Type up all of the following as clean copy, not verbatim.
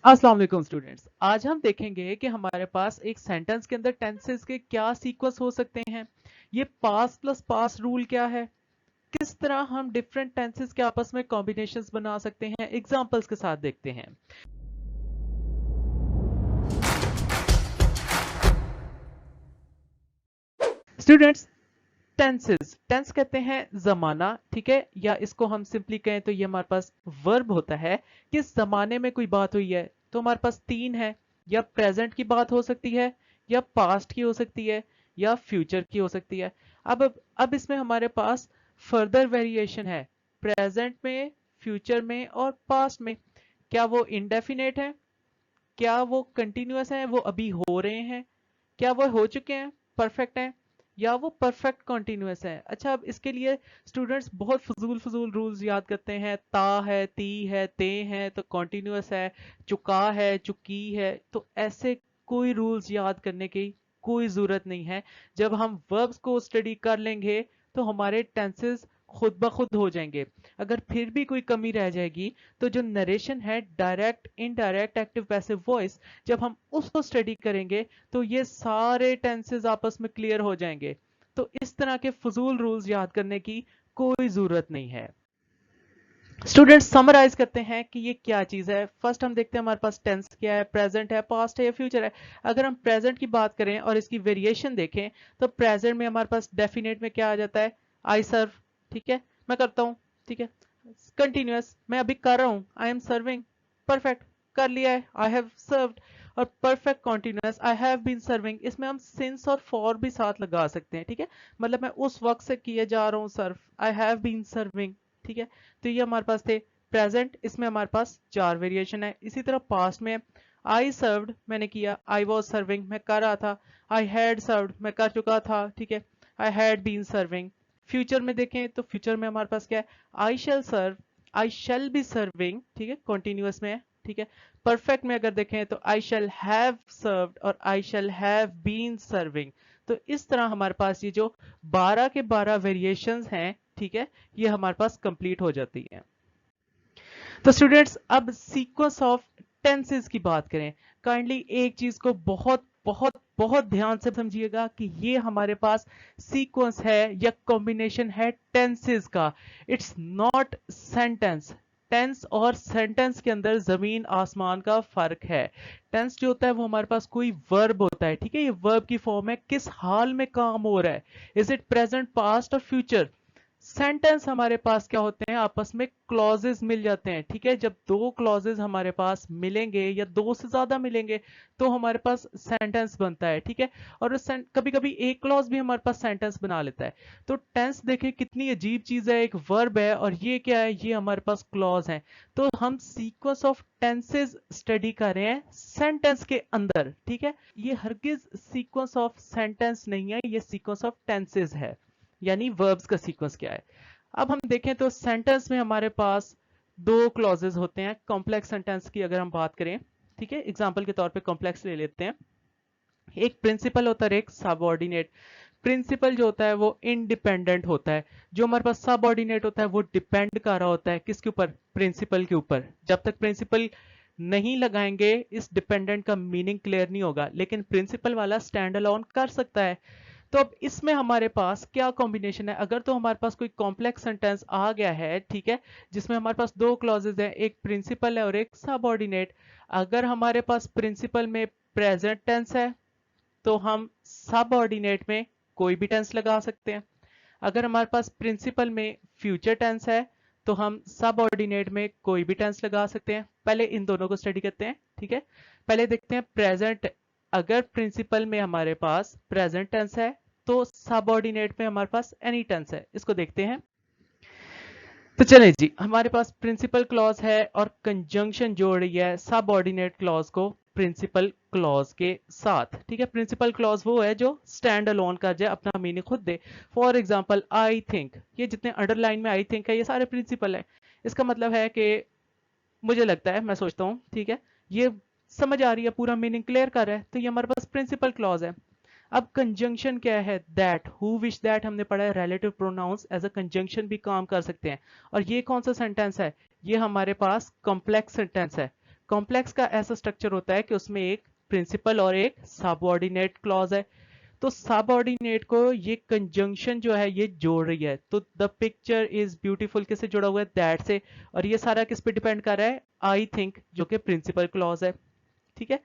अस्सलाम वालेकुम स्टूडेंट्स। आज हम देखेंगे कि हमारे पास एक सेंटेंस के अंदर टेंसेस के क्या सीक्वेंस हो सकते हैं, ये पास्ट प्लस पास्ट रूल क्या है, किस तरह हम डिफरेंट टेंसेस के आपस में कॉम्बिनेशंस बना सकते हैं, एग्जांपल्स के साथ देखते हैं। स्टूडेंट्स, टेंस कहते हैं जमाना, ठीक है, या इसको हम सिंपली कहें तो ये हमारे पास वर्ब होता है। किस जमाने में कोई बात हुई है, तो हमारे पास तीन है, या प्रेजेंट की बात हो सकती है, या पास्ट की हो सकती है, या फ्यूचर की हो सकती है। अब इसमें हमारे पास फर्दर वेरिएशन है, प्रेजेंट में, फ्यूचर में और पास्ट में। क्या वो इंडेफिनेट है, क्या वो कंटिन्यूअस है, वो अभी हो रहे हैं, क्या वो हो चुके हैं, परफेक्ट हैं, या वो परफेक्ट कॉन्टिन्यूस है। अच्छा, अब इसके लिए स्टूडेंट्स बहुत फजूल फजूल रूल्स याद करते हैं, ता है, ती है, ते हैं तो कॉन्टिन्यूस है, चुका है, चुकी है, तो ऐसे कोई रूल्स याद करने की कोई जरूरत नहीं है। जब हम वर्ब्स को स्टडी कर लेंगे तो हमारे टेंसेस खुद ब खुद हो जाएंगे। अगर फिर भी कोई कमी रह जाएगी तो जो नरेशन है, direct, indirect, active, passive voice, जब हम उसको स्टडी करेंगे तो ये सारे टेंसेस आपस में क्लियर हो जाएंगे। तो इस तरह के फजूल रूल्स याद करने की कोई जरूरत नहीं है। स्टूडेंट्स, समराइज करते हैं कि ये क्या चीज है। फर्स्ट हम देखते हैं हमारे पास टेंस क्या है, प्रेजेंट है, पास्ट है या फ्यूचर है। अगर हम प्रेजेंट की बात करें और इसकी वेरिएशन देखें तो प्रेजेंट में हमारे पास डेफिनेट में क्या आ जाता है, आई सर्व, ठीक है, मैं करता हूं, ठीक है। कंटिन्यूअस, मैं अभी कर रहा हूं, आई एम सर्विंग, परफेक्ट, कर लिया है, आई हैव सर्व्ड। और perfect continuous, I have been serving, इसमें हम सिंस और फॉर भी साथ लगा सकते हैं, ठीक है। मतलब मैं उस वक्त से किए जा रहा हूं सर्व, आई हैव बीन सर्विंग, ठीक है। तो ये हमारे पास थे प्रेजेंट, इसमें हमारे पास चार वेरिएशन है। इसी तरह पास्ट में आई सर्व्ड, मैंने किया, आई वॉज सर्विंग, मैं कर रहा था, आई हैड सर्व्ड, मैं कर चुका था, ठीक है, I had been serving. Future में देखें तो फ्यूचर में हमारे पास क्या है, आई शैल सर्व, आई शैल बी सर्विंग, ठीक है, कॉन्टिन्यूअस में है, ठीक है। परफेक्ट में अगर देखें तो आई शैल हैव सर्व्ड और आई शैल हैव बीन सर्विंग। तो इस तरह हमारे पास ये जो 12 के 12 वेरिएशंस हैं, ठीक है, ये हमारे पास कंप्लीट हो जाती है। तो स्टूडेंट्स, अब सीक्वेंस ऑफ टेंसेस की बात करें। काइंडली एक चीज को बहुत बहुत बहुत ध्यान से समझिएगा कि ये हमारे पास सीक्वेंस है या कॉम्बिनेशन है टेंसेस का, इट्स नॉट सेंटेंस। टेंस और सेंटेंस के अंदर जमीन आसमान का फर्क है। टेंस जो होता है वो हमारे पास कोई वर्ब होता है, ठीक है, ये वर्ब की फॉर्म है, किस हाल में काम हो रहा है, इज इट प्रेजेंट, पास्ट और फ्यूचर। सेंटेंस हमारे पास क्या होते हैं, आपस में क्लॉजेस मिल जाते हैं, ठीक है। जब दो क्लॉजेस हमारे पास मिलेंगे या दो से ज्यादा मिलेंगे तो हमारे पास सेंटेंस बनता है, ठीक है। और कभी कभी एक क्लॉज भी हमारे पास सेंटेंस बना लेता है। तो टेंस देखिए कितनी अजीब चीज है, एक वर्ब है और ये क्या है, ये हमारे पास क्लॉज है। तो हम सीक्वेंस ऑफ टेंसेस स्टडी कर रहे हैं सेंटेंस के अंदर, ठीक है। ये हरगिज सीक्वेंस ऑफ सेंटेंस नहीं है, ये सीक्वेंस ऑफ टेंसेस है, यानी वर्ब्स का सीक्वेंस क्या है। अब हम देखें तो सेंटेंस में हमारे पास दो क्लॉजेस होते हैं। कॉम्प्लेक्स सेंटेंस की अगर हम बात करें, ठीक है, एग्जांपल के तौर पे कॉम्प्लेक्स ले लेते हैं। एक प्रिंसिपल होता है, एक सबऑर्डिनेट। प्रिंसिपल जो होता है वो इंडिपेंडेंट होता है, जो हमारे पास सबऑर्डिनेट होता है वो डिपेंड कर रहा होता है किसके ऊपर, प्रिंसिपल के ऊपर। जब तक प्रिंसिपल नहीं लगाएंगे इस डिपेंडेंट का मीनिंग क्लियर नहीं होगा, लेकिन प्रिंसिपल वाला स्टैंड अलोन कर सकता है। तो अब इसमें हमारे पास क्या कॉम्बिनेशन है, अगर तो हमारे पास कोई कॉम्प्लेक्स सेंटेंस आ गया है, ठीक है, जिसमें हमारे पास दो क्लॉजेज हैं, एक प्रिंसिपल है और एक सबऑर्डिनेट। अगर हमारे पास प्रिंसिपल में प्रेजेंट टेंस है तो हम सबऑर्डिनेट में कोई भी टेंस लगा सकते हैं। अगर हमारे पास प्रिंसिपल में फ्यूचर टेंस है तो हम सबऑर्डिनेट में कोई भी टेंस लगा सकते हैं। पहले इन दोनों को स्टडी करते हैं, ठीक है। पहले देखते हैं प्रेजेंट। अगर प्रिंसिपल में हमारे पास प्रेजेंट टेंस है तो सबऑर्डिनेट में हमारे पास एनी टेंस है, इसको देखते हैं। तो चलें जी, हमारे पास प्रिंसिपल क्लॉज है और कंजंक्शन जोड़ रही है सबऑर्डिनेट क्लॉज को प्रिंसिपल क्लॉज के साथ, ठीक है। प्रिंसिपल क्लॉज वो है जो स्टैंड अलोन कर जाए, अपना मीनिंग खुद दे। फॉर एग्जांपल आई थिंक, ये जितने अंडरलाइन में आई थिंक है ये सारे प्रिंसिपल है। इसका मतलब है कि मुझे लगता है, मैं सोचता हूँ, ठीक है, ये समझ आ रही है, पूरा मीनिंग क्लियर कर रहा है, तो ये हमारे पास प्रिंसिपल क्लॉज है। अब कंजंक्शन क्या है, दैट, हु, विच, दैट हमने पढ़ा है, relative pronouns as a conjunction भी काम कर सकते हैं। और ये कौन सा सेंटेंस है, ये हमारे पास कॉम्प्लेक्स सेंटेंस है। कॉम्प्लेक्स का ऐसा स्ट्रक्चर होता है कि उसमें एक प्रिंसिपल और एक सबऑर्डिनेट क्लॉज है। तो सबऑर्डिनेट को ये कंजंक्शन जो है ये जोड़ रही है। तो द पिक्चर इज ब्यूटीफुल किससे जुड़ा हुआ है? दैट से। और ये सारा किस पे डिपेंड कर रहा है? आई थिंक, जो कि प्रिंसिपल क्लॉज है। ठीक है,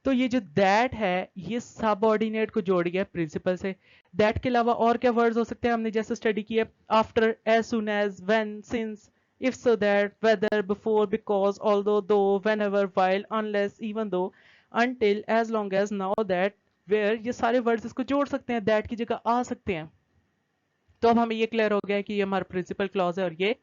तो ये जो दैट है ये सबऑर्डिनेट को जोड़ गया प्रिंसिपल से। दैट के अलावा और क्या वर्ड्स हो सकते हैं? हमने जैसे स्टडी किया, after, as soon as, when, since, if, so that, whether, before, because, although, though, whenever, while, unless, even though, until, as long as, now that, where, ये सारे वर्ड्स इसको जोड़ सकते हैं, दैट की जगह आ सकते हैं। तो अब हमें ये क्लियर हो गया है कि ये हमारा प्रिंसिपल क्लॉज है और ये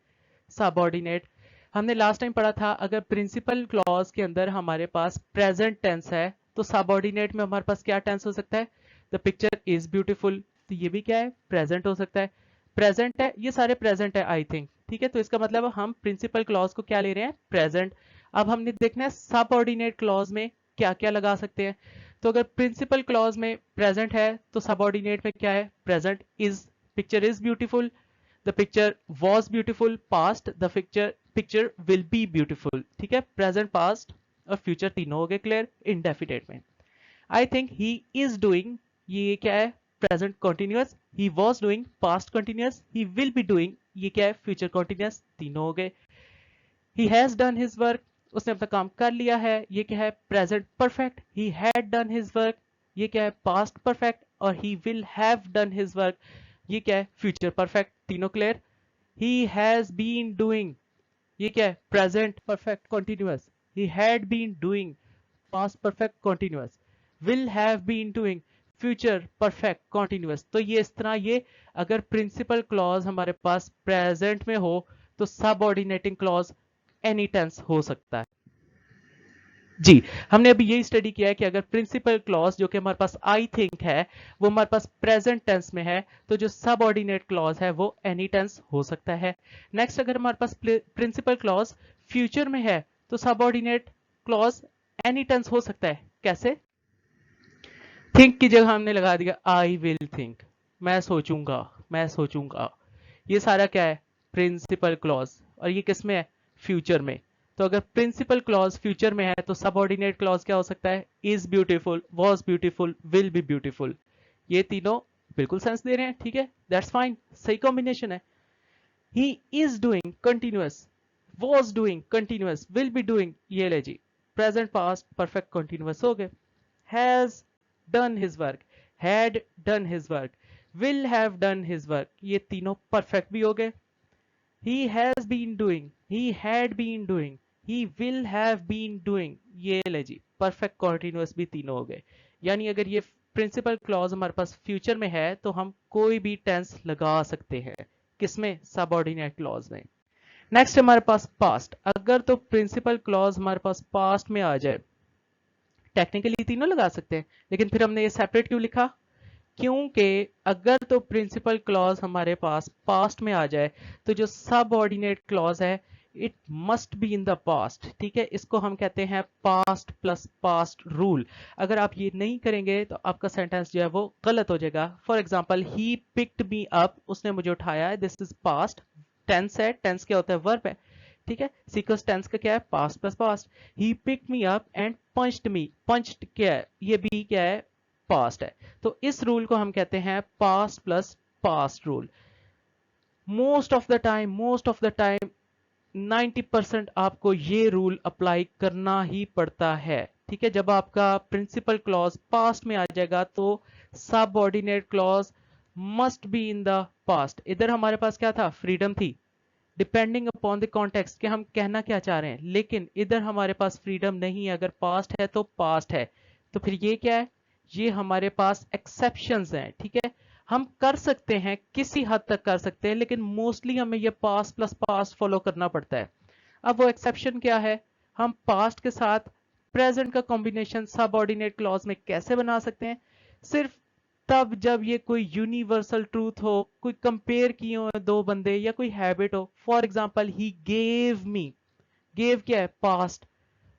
सबऑर्डिनेट। हमने लास्ट टाइम पढ़ा था, अगर प्रिंसिपल क्लॉज के अंदर हमारे पास प्रेजेंट टेंस है तो सबऑर्डिनेट में हमारे पास क्या टेंस हो सकता है? द पिक्चर इज ब्यूटीफुल, तो ये भी क्या है? प्रेजेंट हो सकता है। प्रेजेंट है, ये सारे प्रेजेंट है आई थिंक। ठीक है, तो इसका मतलब हम प्रिंसिपल क्लॉज को क्या ले रहे हैं? प्रेजेंट। अब हमने देखना है सबऑर्डिनेट क्लॉज में क्या क्या लगा सकते हैं। तो अगर प्रिंसिपल क्लॉज में प्रेजेंट है तो सबऑर्डिनेट में क्या है? Present is, picture is beautiful, the picture was beautiful, past, the picture will be beautiful। ठीक है, present, past और future तीनों हो गए क्लियर इंडेफिनिट में। I think he is doing, ये क्या है? present continuous। he was doing, past continuous। he will be doing, ये क्या है? future continuous। तीनों हो गए। he has done his work, उसने अपना काम कर लिया है, ये क्या है? present perfect। he had done his work, ये क्या है? past perfect। और he will have done his work, ये क्या है? Future perfect. तीनों clear. He has been doing, ये क्या है? Present perfect continuous. He had been doing, past perfect continuous. Will have been doing, future perfect continuous. तो ये इस तरह, ये अगर प्रिंसिपल क्लॉज हमारे पास प्रेजेंट में हो तो सबऑर्डिनेटिंग क्लॉज एनी टेंस हो सकता है। जी, हमने अभी यही स्टडी किया है कि अगर प्रिंसिपल क्लॉज जो कि हमारे पास आई थिंक है वो हमारे पास प्रेजेंट टेंस में है तो जो सबऑर्डिनेट क्लॉज है वो एनी टेंस हो सकता है। नेक्स्ट, अगर हमारे पास प्रिंसिपल क्लॉज फ्यूचर में है तो सबऑर्डिनेट क्लॉज एनी टेंस हो सकता है। कैसे? थिंक की जगह हमने लगा दिया आई विल थिंक, मैं सोचूंगा, मैं सोचूंगा। ये सारा क्या है? Principal clause. और ये किस में है? फ्यूचर में। तो अगर प्रिंसिपल क्लॉज फ्यूचर में है तो सबऑर्डिनेट क्लॉज क्या हो सकता है? Is beautiful, was beautiful, will be beautiful. ये तीनों बिल्कुल सेंस दे रहे हैं। ठीक है, दैट्स फाइन, सही कॉम्बिनेशन है। He is doing continuous, was doing continuous, will be doing, ये ले जी प्रेजेंट पास्ट परफेक्ट कंटिन्यूअस हो गए। Has done his work, had done his work, will have done his work, ये तीनों परफेक्ट भी हो गए। he has been doing, he had been doing, he will have been doing, ये ले जी perfect continuous भी तीनों हो गए। यानी अगर ये प्रिंसिपल क्लॉज हमारे पास फ्यूचर में है तो हम कोई भी टेंस लगा सकते हैं। किसमें? सबऑर्डिनेट क्लॉज में। नेक्स्ट हमारे पास पास्ट। अगर तो प्रिंसिपल क्लॉज हमारे पास पास्ट में आ जाए, टेक्निकली तीनों लगा सकते हैं, लेकिन फिर हमने ये सेपरेट क्यों लिखा? क्योंकि अगर तो प्रिंसिपल क्लॉज हमारे पास पास्ट में आ जाए तो जो सबऑर्डिनेट क्लॉज है it must be in the past. ठीक है, इसको हम कहते हैं पास्ट प्लस पास्ट रूल। अगर आप ये नहीं करेंगे तो आपका सेंटेंस जो है वो गलत हो जाएगा। For example, he picked me up, उसने मुझे उठाया है, दिस इज पास्ट। टेंस है, टेंस क्या होता है? वर्ब है। ठीक है, सीक्वेंस टेंस का क्या है? Past plus past. He picked me up and punched me, punched क्या है? ये भी क्या है? पास्ट है। तो इस रूल को हम कहते हैं past plus past rule. Most of the time, most of the time 90% आपको ये रूल अप्लाई करना ही पड़ता है। ठीक है, जब आपका प्रिंसिपल क्लॉज पास्ट में आ जाएगा तो subordinate clause must be in the past. इधर हमारे पास क्या था? फ्रीडम थी, डिपेंडिंग अपॉन द कॉन्टेक्स्ट कि हम कहना क्या चाह रहे हैं, लेकिन इधर हमारे पास फ्रीडम नहीं है। अगर पास्ट है तो पास्ट है, तो फिर ये क्या है? ये हमारे पास एक्सेप्शंस हैं। ठीक है, हम कर सकते हैं, किसी हद तक कर सकते हैं, लेकिन मोस्टली हमें ये पास्ट प्लस पास्ट फॉलो करना पड़ता है। अब वो एक्सेप्शन क्या है? हम पास्ट के साथ प्रेजेंट का कॉम्बिनेशन सबऑर्डिनेट क्लॉज में कैसे बना सकते हैं? सिर्फ तब जब ये कोई यूनिवर्सल ट्रूथ हो, कोई कंपेयर किए हो दो बंदे, या कोई हैबिट हो। For example, he gave me, gave क्या है? Past.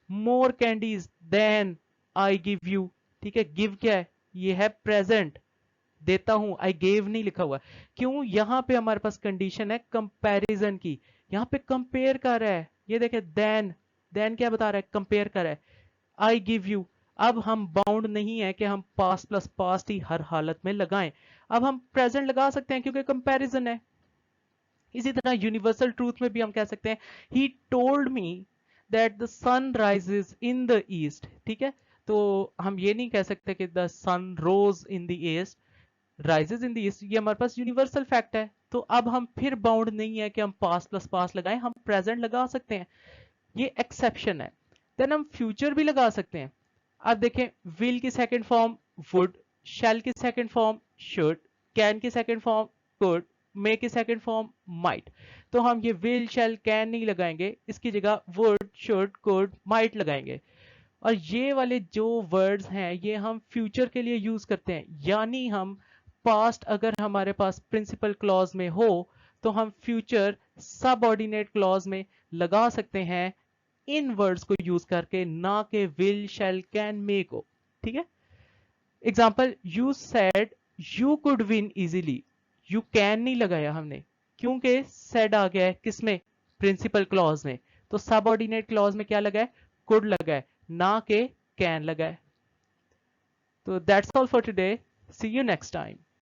More candies than I give you. ठीक है, गिव क्या है? ये है प्रेजेंट, देता हूं। आई गेव नहीं लिखा हुआ। क्यों? यहां पे हमारे पास कंडीशन है कंपैरिजन की, यहां पे कंपेयर कर रहा है। ये देखे, देन देन क्या बता रहा है, कंपेयर कर रहा है, आई गिव यू। अब हम बाउंड नहीं है कि हम पास्ट प्लस पास्ट ही हर हालत में लगाएं, अब हम प्रेजेंट लगा सकते हैं क्योंकि कंपैरिजन है। इसी तरह यूनिवर्सल ट्रूथ में भी हम कह सकते हैं he told me that the sun rises in the east, ठीक है। तो हम ये नहीं कह सकते कि the sun rose in the east, rises in the east, ये हमारे पास यूनिवर्सल फैक्ट है। तो अब हम फिर बाउंड नहीं है कि हम पास्ट प्लस पास्ट लगाएं, हम प्रेजेंट लगा सकते हैं, ये एक्सेप्शन है। देन हम फ्यूचर भी लगा सकते हैं। अब देखें, विल की सेकंड फॉर्म वुड, शैल की सेकंड फॉर्म शुड, कैन की सेकंड फॉर्म कुड, मे की सेकंड फॉर्म माइट। तो हम ये विल शैल कैन नहीं लगाएंगे, इसकी जगह वुड शुड कुड माइट लगाएंगे। और ये वाले जो वर्ड्स हैं ये हम फ्यूचर के लिए यूज करते हैं, यानी हम पास्ट अगर हमारे पास प्रिंसिपल क्लॉज में हो तो हम फ्यूचर सबऑर्डिनेट क्लॉज में लगा सकते हैं इन वर्ड्स को यूज करके, ना कि विल शैल कैन मे को, ठीक है। Example, you said you could win easily, you can नहीं लगाया हमने क्योंकि सेड आ गया है किसमें, प्रिंसिपल क्लॉज में। तो सबऑर्डिनेट क्लॉज में क्या लगा है, कुड लगा है, ना के कैन लगा है। तो that's all for today, see you next time.